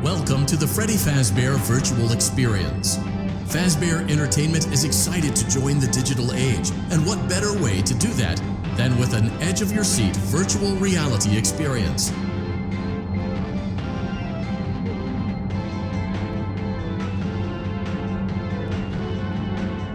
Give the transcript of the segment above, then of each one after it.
Welcome to the Freddy Fazbear Virtual Experience. Fazbear Entertainment is excited to join the digital age, and what better way to do that than with an edge-of-your-seat virtual reality experience.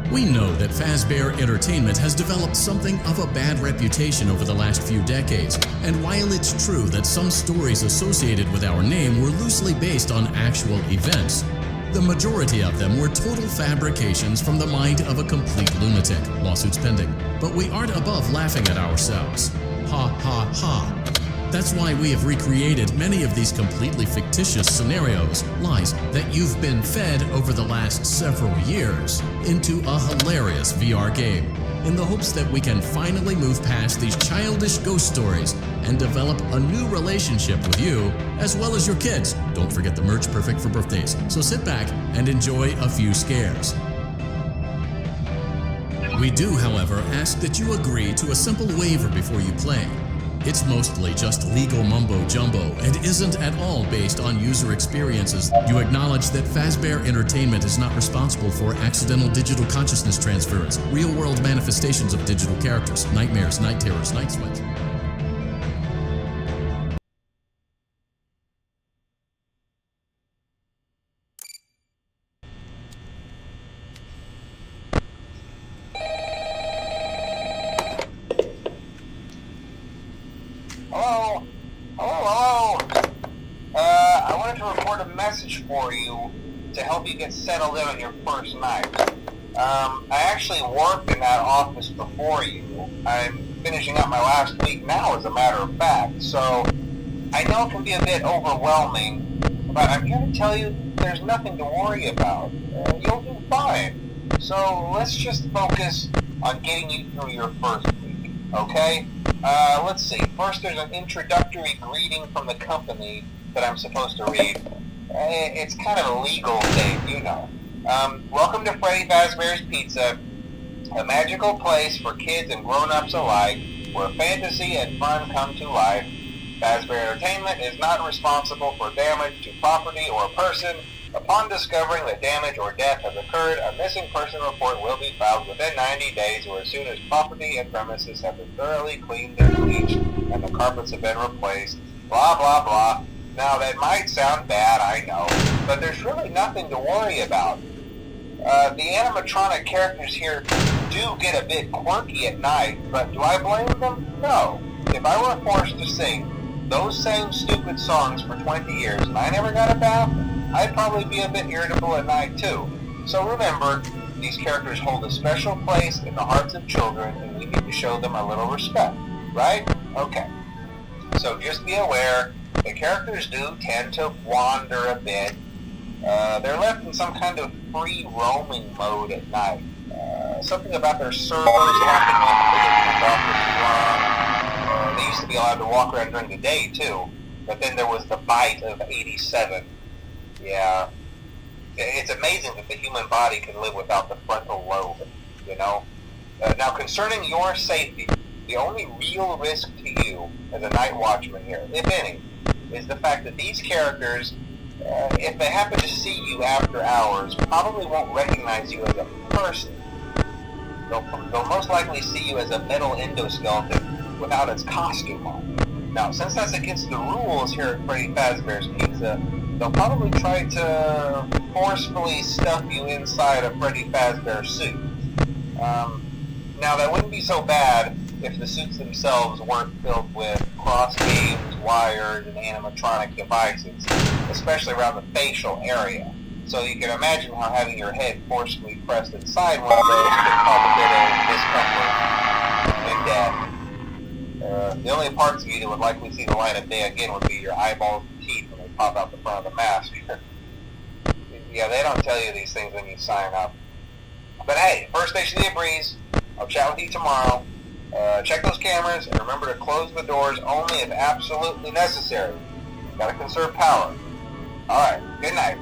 We know that Fazbear Entertainment has developed something of a bad reputation over the last few decades, and while it's true that some stories associated with our name were loosely based on actual events, the majority of them were total fabrications from the mind of a complete lunatic, lawsuits pending. But we aren't above laughing at ourselves. Ha ha ha. That's why we have recreated many of these completely fictitious scenarios, lies that you've been fed over the last several years, into a hilarious VR game, in the hopes that we can finally move past these childish ghost stories and develop a new relationship with you, as well as your kids. Don't forget the merch perfect for birthdays, so sit back and enjoy a few scares. We do, however, ask that you agree to a simple waiver before you play. It's mostly just legal mumbo-jumbo and isn't at all based on user experiences. You acknowledge that Fazbear Entertainment is not responsible for accidental digital consciousness transference, real-world manifestations of digital characters, nightmares, night terrors, night sweats. For you to help you get settled in on your first night. I actually worked in that office before you. I'm finishing up my last week now, as a matter of fact, so I know it can be a bit overwhelming, but I'm here to tell you there's nothing to worry about. You'll do fine. So let's just focus on getting you through your first week, okay? Let's see. First, there's an introductory greeting from the company that I'm supposed to read. It's kind of a legal thing, you know. Welcome to Freddy Fazbear's Pizza, a magical place for kids and grown-ups alike, where fantasy and fun come to life. Fazbear Entertainment is not responsible for damage to property or person. Upon discovering that damage or death has occurred, a missing person report will be filed within 90 days or as soon as property and premises have been thoroughly cleaned and bleached and the carpets have been replaced. Blah, blah, blah. Now, that might sound bad, I know, but there's really nothing to worry about. The animatronic characters here do get a bit quirky at night, but do I blame them? No. If I were forced to sing those same stupid songs for 20 years and I never got a bath, I'd probably be a bit irritable at night too. So remember, these characters hold a special place in the hearts of children and we need to show them a little respect, right? Okay. So just be aware, the characters do tend to wander a bit. They're left in some kind of free roaming mode at night. Something about their servers locking up if they get turned off for too long. They used to be allowed to walk around during the day too, but then there was the bite of 87. Yeah. It's amazing that the human body can live without the frontal lobe, you know? Now, concerning your safety, the only real risk to you as a night watchman here, if any, is the fact that these characters, if they happen to see you after hours, probably won't recognize you as a person. They'll most likely see you as a metal endoskeleton without its costume on. Now, since that's against the rules here at Freddy Fazbear's Pizza, they'll probably try to forcefully stuff you inside a Freddy Fazbear suit. Now, that wouldn't be so bad if the suits themselves weren't filled with cross beams, wires, and animatronic devices, especially around the facial area. So you can imagine how having your head forcibly pressed inside one of those could cause a bit of discomfort and death. The only parts of you that would likely see the light of day again would be your eyeballs and teeth when they pop out the front of the mask. Yeah, they don't tell you these things when you sign up. But hey, first station of the breeze. I'll chat with you tomorrow. Check those cameras and remember to close the doors only if absolutely necessary. Gotta conserve power. Alright, good night.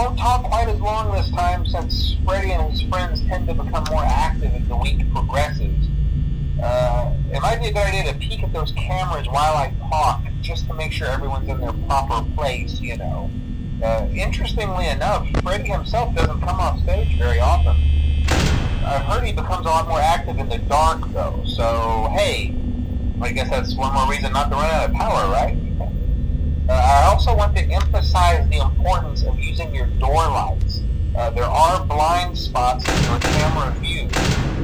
won't talk quite as long this time since Freddy and his friends tend to become more active as the week progresses. It might be a good idea to peek at those cameras while I talk, just to make sure everyone's in their proper place, you know. Interestingly enough, Freddy himself doesn't come off stage very often. I've heard he becomes a lot more active in the dark, though, so hey, I guess that's one more reason not to run out of power, right? I also want to emphasize the importance of using your door lights. There are blind spots in your camera view,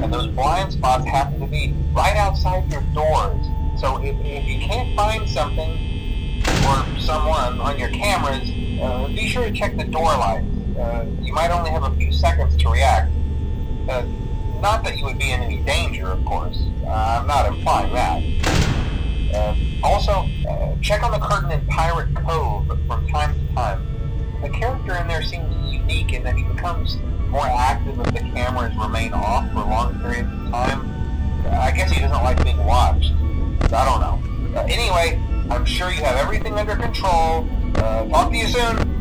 and those blind spots happen to be right outside your doors. So if you can't find something or someone on your cameras, be sure to check the door lights. You might only have a few seconds to react. Not that you would be in any danger, of course. I'm not implying that. Also, check on the curtain in Pirate Cove from time to time. The character in there seems unique in that he becomes more active if the cameras remain off for long periods of time. I guess he doesn't like being watched. I don't know. Anyway, I'm sure you have everything under control. Talk to you soon.